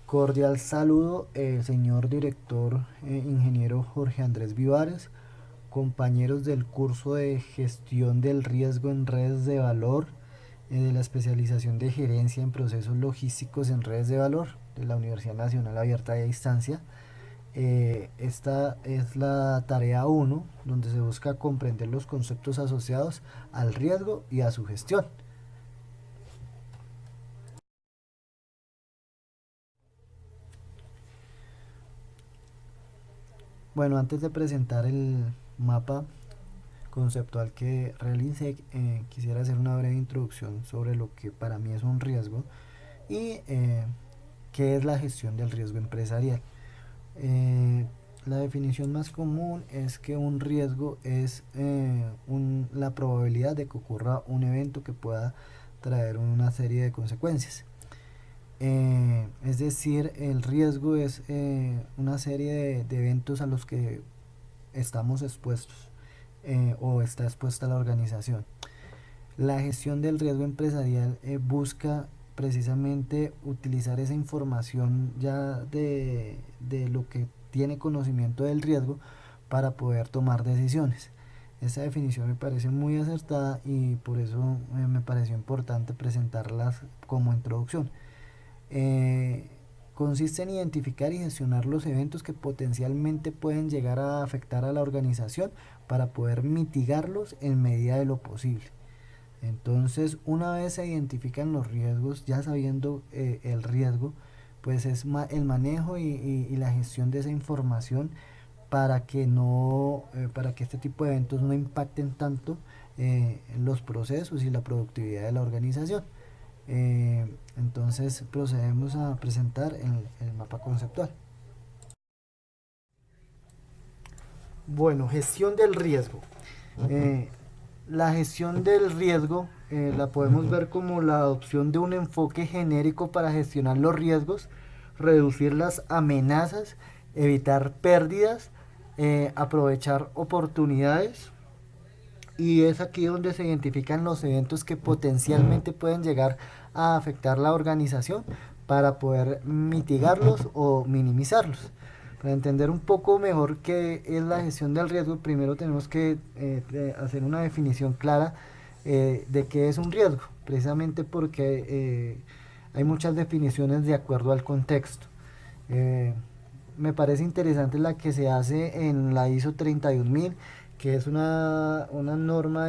Cordial saludo, señor director, ingeniero Jorge Andrés Vivares, compañeros del curso de gestión del riesgo en redes de valor, de la especialización de gerencia en procesos logísticos en redes de valor de la Universidad Nacional Abierta de Distancia. Esta es la tarea uno, donde se busca comprender los conceptos asociados al riesgo y a su gestión. Bueno, antes de presentar el mapa conceptual que realicé, quisiera hacer una breve introducción sobre lo que para mí es un riesgo y qué es la gestión del riesgo empresarial. Eh, la definición más común es que un riesgo es la probabilidad de que ocurra un evento que pueda traer una serie de consecuencias. Es decir, el riesgo es una serie de eventos a los que estamos expuestos o está expuesta la organización. La gestión del riesgo empresarial busca precisamente utilizar esa información ya de lo que tiene conocimiento del riesgo para poder tomar decisiones. Esa definición me parece muy acertada y por eso me pareció importante presentarlas como introducción. Eh, Consiste en identificar y gestionar los eventos que potencialmente pueden llegar a afectar a la organización para poder mitigarlos en medida de lo posible. Entonces, una vez se identifican los riesgos, ya sabiendo el riesgo, pues es el manejo y la gestión de esa información para que no, para que este tipo de eventos no impacten tanto los procesos y la productividad de la organización. Entonces procedemos a presentar el mapa conceptual. Bueno, gestión del riesgo. Eh, la gestión del riesgo la podemos ver como la adopción de un enfoque genérico para gestionar los riesgos, reducir las amenazas, evitar pérdidas, aprovechar oportunidades. Y es aquí donde se identifican los eventos que potencialmente pueden llegar a afectar la organización para poder mitigarlos o minimizarlos. Para entender un poco mejor qué es la gestión del riesgo, primero tenemos que hacer una definición clara de qué es un riesgo, precisamente porque hay muchas definiciones de acuerdo al contexto. Eh, Me parece interesante la que se hace en la ISO 31000, que es una norma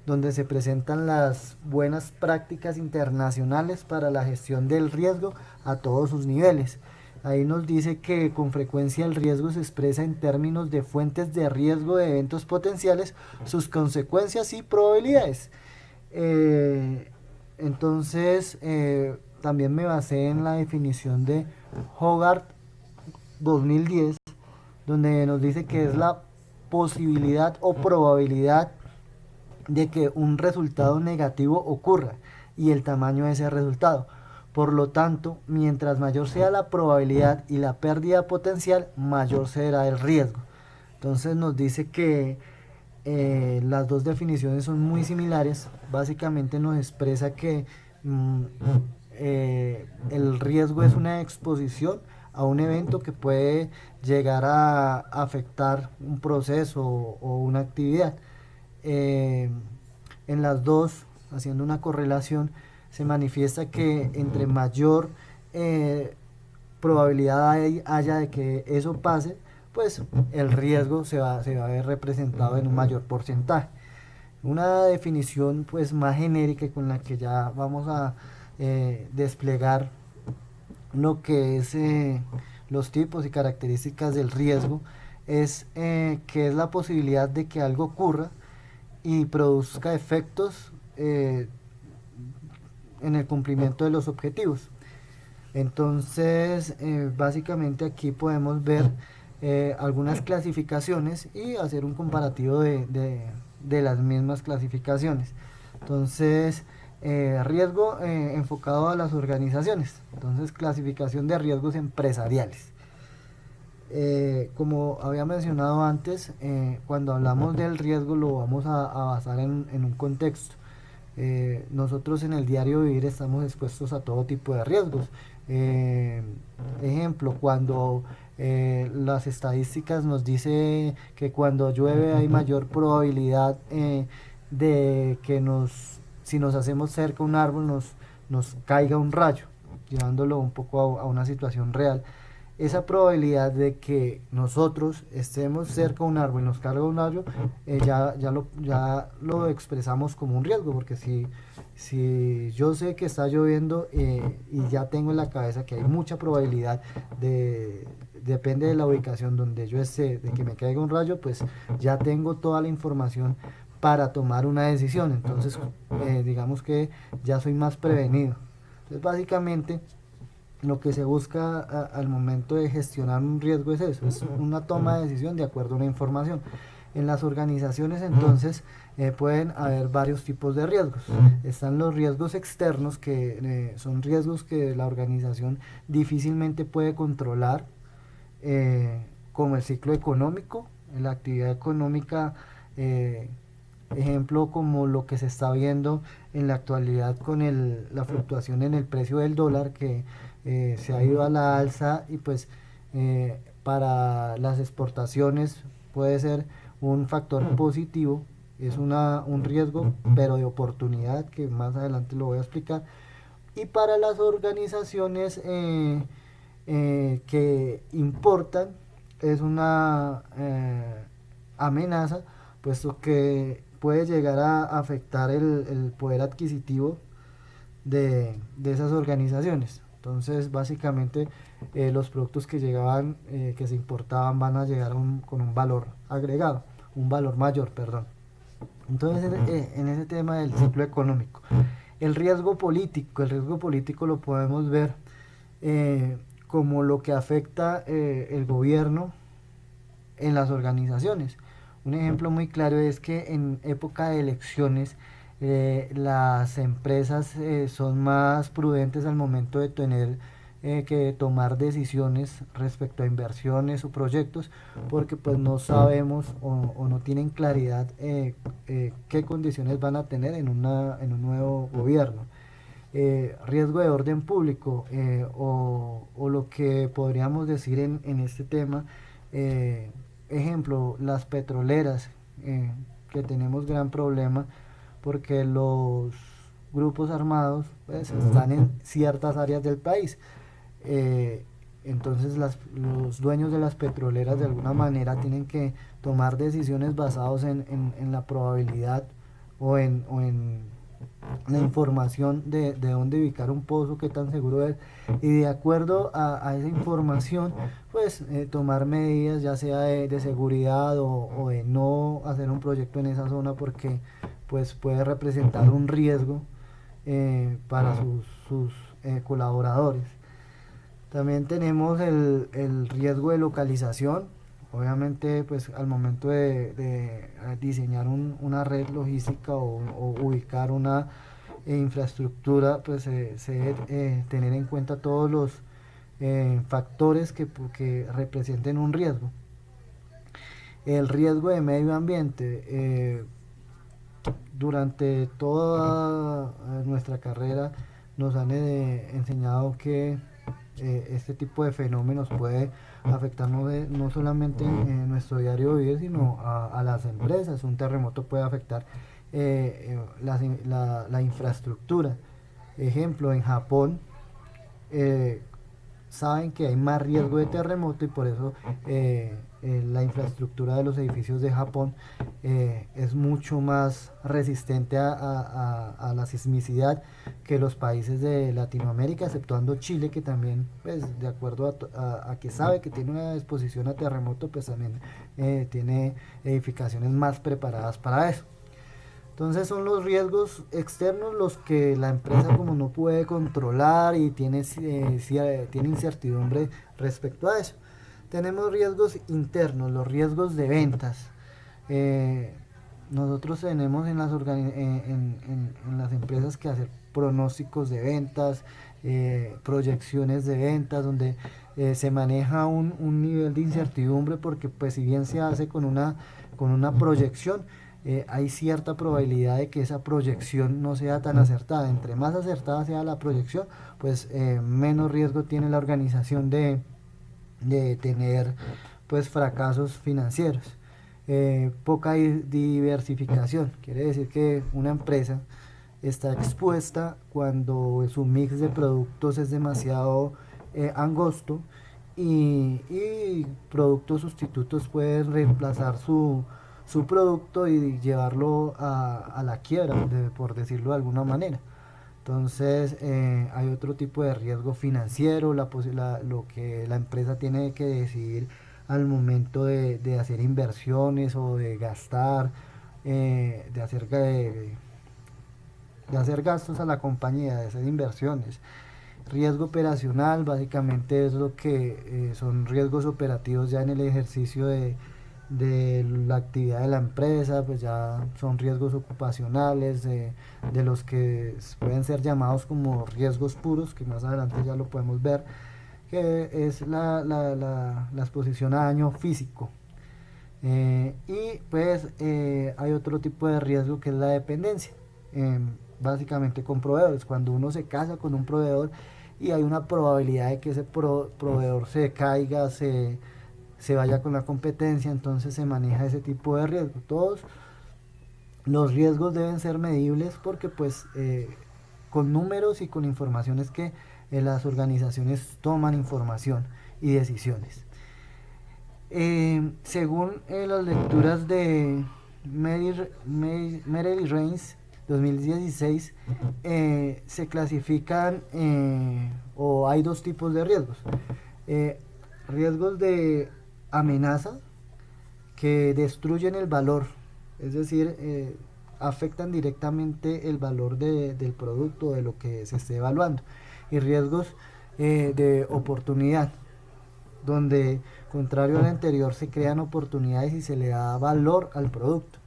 donde se presentan las buenas prácticas internacionales para la gestión del riesgo a todos sus niveles. Ahí nos dice que con frecuencia el riesgo se expresa en términos de fuentes de riesgo de eventos potenciales, sus consecuencias y probabilidades. Eh, también me basé en la definición de Hogarth 2010, donde nos dice que es la posibilidad o probabilidad de que un resultado negativo ocurra y el tamaño de ese resultado. Por lo tanto, mientras mayor sea la probabilidad y la pérdida potencial, mayor será el riesgo. Entonces nos dice que las dos definiciones son muy similares. Básicamente nos expresa que el riesgo es una exposición a un evento que puede llegar a afectar un proceso o una actividad. Eh, en las dos, haciendo una correlación, se manifiesta que entre mayor eh, probabilidad haya de que eso pase, pues el riesgo se va a ver representado en un mayor porcentaje. Una definición pues más genérica con la que ya vamos a desplegar lo que es los tipos y características del riesgo es que es la posibilidad de que algo ocurra y produzca efectos en el cumplimiento de los objetivos. Entonces, básicamente aquí podemos ver algunas clasificaciones y hacer un comparativo de las mismas clasificaciones. Entonces, riesgo enfocado a las organizaciones. Entonces, clasificación de riesgos empresariales. Como había mencionado antes, cuando hablamos del riesgo lo vamos a basar en un contexto. nosotros en el diario vivir estamos expuestos a todo tipo de riesgos. Ejemplo, cuando las estadísticas nos dice que cuando llueve hay mayor probabilidad de que si nos hacemos cerca a un árbol nos caiga un rayo, llevándolo un poco a una situación real. Esa probabilidad de que nosotros estemos cerca a un árbol y nos caiga un rayo, ya lo expresamos como un riesgo, porque si yo sé que está lloviendo y ya tengo en la cabeza que hay mucha probabilidad depende de la ubicación donde yo esté, de que me caiga un rayo, pues ya tengo toda la información para tomar una decisión. Entonces, digamos que ya soy más prevenido. Entonces, básicamente, lo que se busca al momento de gestionar un riesgo es eso, es una toma de decisión de acuerdo a una información. En las organizaciones entonces pueden haber varios tipos de riesgos. Están los riesgos externos, que son riesgos que la organización difícilmente puede controlar, como el ciclo económico, la actividad económica, ejemplo como lo que se está viendo en la actualidad con la fluctuación en el precio del dólar, que se ha ido a la alza, y pues para las exportaciones puede ser un factor positivo, es un riesgo pero de oportunidad, que más adelante lo voy a explicar. Y para las organizaciones que importan es una amenaza, puesto que puede llegar a afectar el poder adquisitivo de esas organizaciones. Entonces básicamente los productos que llegaban, que se importaban, van a llegar con un valor agregado, un valor mayor, perdón. Entonces en ese tema del ciclo económico, el riesgo político lo podemos ver como lo que afecta el gobierno en las organizaciones. Un ejemplo muy claro es que en época de elecciones las empresas son más prudentes al momento de tener que tomar decisiones respecto a inversiones o proyectos, porque pues no sabemos o no tienen claridad qué condiciones van a tener en un nuevo gobierno. Riesgo de orden público, o lo que podríamos decir en este tema, ejemplo, las petroleras, que tenemos gran problema porque los grupos armados pues están en ciertas áreas del país. Entonces los dueños de las petroleras de alguna manera tienen que tomar decisiones basadas en la probabilidad o en la información de dónde ubicar un pozo, qué tan seguro es, y de acuerdo a esa información pues tomar medidas, ya sea de seguridad o de no hacer un proyecto en esa zona, porque pues puede representar un riesgo para sus colaboradores. También tenemos el riesgo de localización. Obviamente, pues al momento de diseñar una red logística o ubicar una infraestructura, pues se debe tener en cuenta todos los factores que representen un riesgo. El riesgo de medio ambiente. Durante toda nuestra carrera nos han enseñado que este tipo de fenómenos puede afectarnos no solamente en nuestro diario vivir, sino a las empresas. Un terremoto puede afectar la infraestructura. Ejemplo, en Japón saben que hay más riesgo de terremoto, y por eso la infraestructura de los edificios de Japón es mucho más resistente a la sismicidad que los países de Latinoamérica, exceptuando Chile, que también, pues, de acuerdo a que sabe que tiene una exposición a terremoto, pues también tiene edificaciones más preparadas para eso. Entonces son los riesgos externos los que la empresa como no puede controlar y tiene incertidumbre respecto a eso. Tenemos riesgos internos, los riesgos de ventas. Nosotros tenemos en las empresas que hacer pronósticos de ventas, proyecciones de ventas, donde se maneja un nivel de incertidumbre, porque pues si bien se hace con una proyección, hay cierta probabilidad de que esa proyección no sea tan acertada. Entre más acertada sea la proyección, pues menos riesgo tiene la organización de tener pues fracasos financieros. Poca diversificación, quiere decir que una empresa está expuesta cuando su mix de productos es demasiado angosto y productos sustitutos pueden reemplazar su producto y llevarlo a la quiebra, por decirlo de alguna manera. Entonces hay otro tipo de riesgo financiero, lo que la empresa tiene que decidir al momento de hacer inversiones o de gastar, de hacer gastos a la compañía, de hacer inversiones. Riesgo operacional básicamente es lo que son riesgos operativos ya en el ejercicio de la actividad de la empresa, pues ya son riesgos ocupacionales, de los que pueden ser llamados como riesgos puros, que más adelante ya lo podemos ver, que es la exposición a daño físico. Y pues hay otro tipo de riesgo que es la dependencia, básicamente con proveedores. Cuando uno se casa con un proveedor y hay una probabilidad de que ese proveedor se caiga, se vaya con la competencia, entonces se maneja ese tipo de riesgo. Todos los riesgos deben ser medibles porque pues con números y con informaciones que las organizaciones toman información y decisiones. Según las lecturas de Merrill y Reins 2016, se clasifican o hay dos tipos de riesgos. Riesgos de amenaza que destruyen el valor, es decir, afectan directamente el valor del producto, de lo que se esté evaluando, y riesgos de oportunidad, donde, contrario al anterior, se crean oportunidades y se le da valor al producto.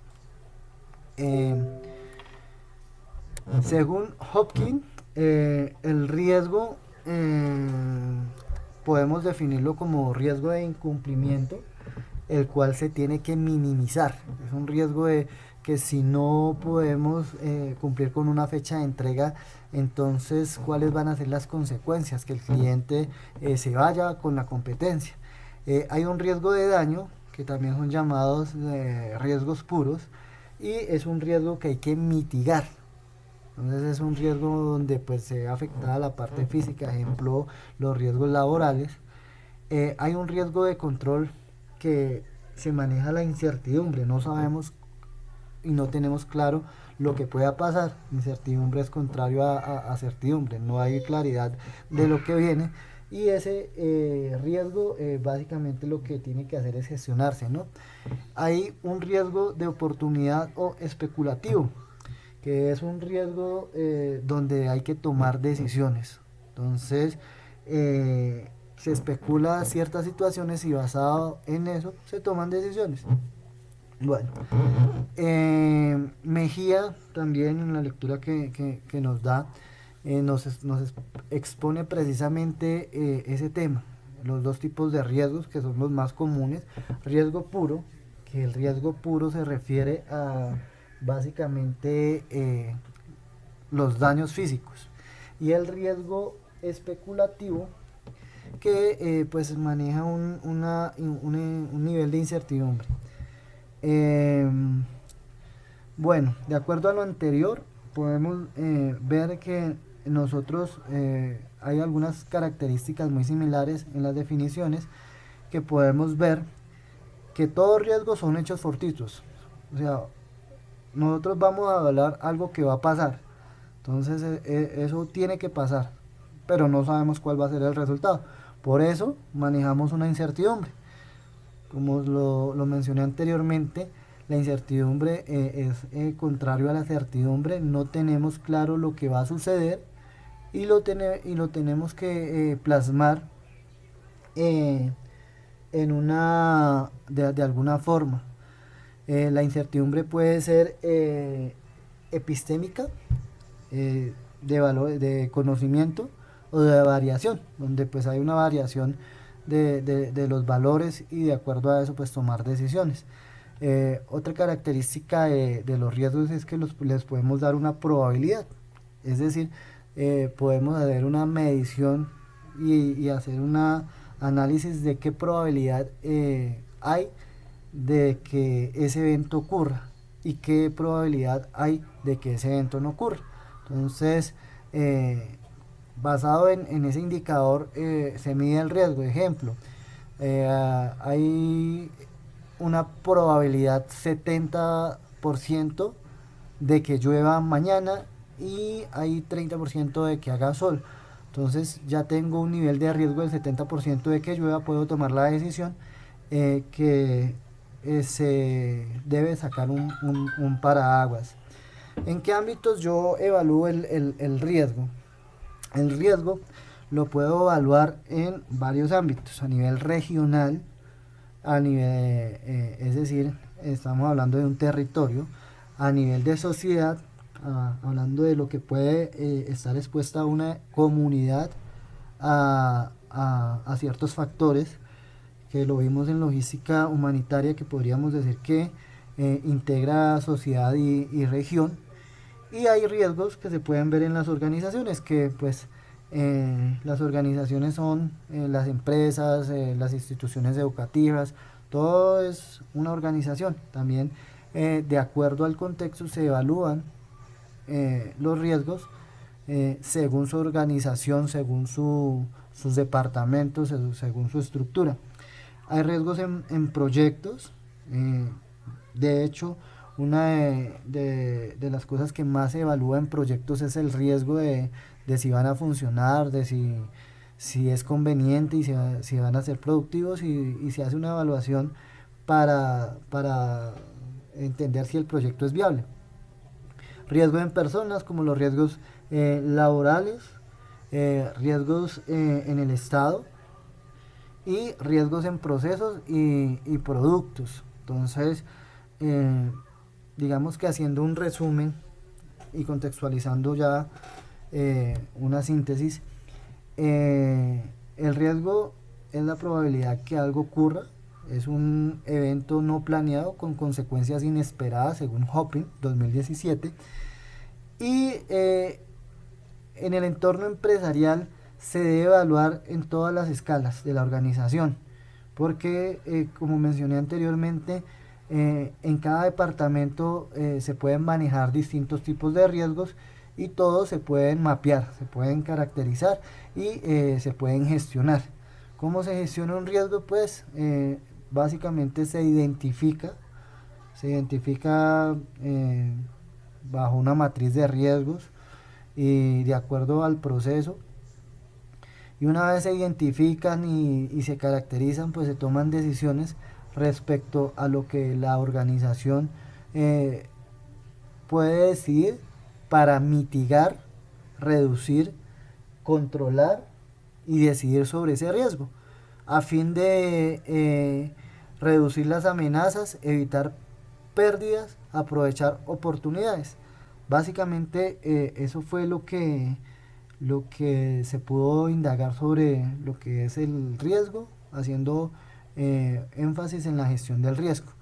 Según Hopkins, el riesgo podemos definirlo como riesgo de incumplimiento, el cual se tiene que minimizar. Es un riesgo de que si no podemos cumplir con una fecha de entrega, entonces cuáles van a ser las consecuencias, que el cliente se vaya con la competencia. Hay un riesgo de daño, que también son llamados riesgos puros, y es un riesgo que hay que mitigar. Entonces es un riesgo donde pues se ve afectada la parte física, ejemplo los riesgos laborales. Hay un riesgo de control que se maneja la incertidumbre, no sabemos y no tenemos claro lo que pueda pasar. Incertidumbre es contrario a certidumbre, no hay claridad de lo que viene, y ese riesgo básicamente lo que tiene que hacer es gestionarse, ¿no? Hay un riesgo de oportunidad o especulativo, que es un riesgo donde hay que tomar decisiones. Entonces se especula ciertas situaciones y basado en eso se toman decisiones. Bueno, Mejía también en la lectura que nos da, nos expone precisamente ese tema, los dos tipos de riesgos que son los más comunes. Riesgo puro, que el riesgo puro se refiere a básicamente los daños físicos, y el riesgo especulativo, que pues maneja un nivel de incertidumbre. Bueno, de acuerdo a lo anterior, podemos ver que nosotros hay algunas características muy similares en las definiciones, que podemos ver que todos riesgos son hechos fortuitos. O sea, nosotros vamos a hablar algo que va a pasar, entonces eso tiene que pasar, pero no sabemos cuál va a ser el resultado. Por eso manejamos una incertidumbre. Como lo mencioné anteriormente, la incertidumbre es contrario a la certidumbre. No tenemos claro lo que va a suceder y lo tenemos que plasmar en de alguna forma. La incertidumbre puede ser epistémica, de conocimiento, o de variación, donde pues hay una variación de los valores y de acuerdo a eso pues tomar decisiones. Otra característica de los riesgos es que les podemos dar una probabilidad, es decir, podemos hacer una medición y hacer una análisis de qué probabilidad hay de que ese evento ocurra y qué probabilidad hay de que ese evento no ocurra. Entonces, basado en ese indicador, se mide el riesgo. Ejemplo, hay una probabilidad 70% de que llueva mañana y hay 30% de que haga sol. Entonces ya tengo un nivel de riesgo del 70% de que llueva, puedo tomar la decisión que se debe sacar un paraguas. ¿En qué ámbitos yo evalúo el riesgo? El riesgo lo puedo evaluar en varios ámbitos, a nivel regional, a nivel, es decir, estamos hablando de un territorio, a nivel de sociedad, hablando de lo que puede estar expuesta una comunidad a ciertos factores, que lo vimos en logística humanitaria, que podríamos decir que integra sociedad y región. Y hay riesgos que se pueden ver en las organizaciones, que pues las organizaciones son las empresas, las instituciones educativas, todo es una organización. También de acuerdo al contexto se evalúan los riesgos según su organización, según sus departamentos, según su estructura. Hay riesgos en proyectos. De hecho, una de las cosas que más se evalúa en proyectos es el riesgo de si van a funcionar, de si es conveniente y si van a ser productivos, y se hace una evaluación para entender si el proyecto es viable. Riesgo en personas, como los riesgos laborales, riesgos en el Estado y riesgos en procesos y productos. Entonces, digamos que haciendo un resumen y contextualizando ya una síntesis, el riesgo es la probabilidad que algo ocurra, es un evento no planeado con consecuencias inesperadas, según Hopin 2017, y en el entorno empresarial se debe evaluar en todas las escalas de la organización, porque como mencioné anteriormente, en cada departamento se pueden manejar distintos tipos de riesgos y todos se pueden mapear, se pueden caracterizar y se pueden gestionar. ¿Cómo se gestiona un riesgo? Pues básicamente se identifica bajo una matriz de riesgos y de acuerdo al proceso, y una vez se identifican y se caracterizan, pues se toman decisiones respecto a lo que la organización puede decidir para mitigar, reducir, controlar y decidir sobre ese riesgo, a fin de reducir las amenazas, evitar pérdidas, aprovechar oportunidades. Básicamente eso fue lo que se pudo indagar sobre lo que es el riesgo, haciendo énfasis en la gestión del riesgo.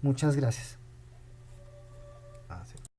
Muchas gracias.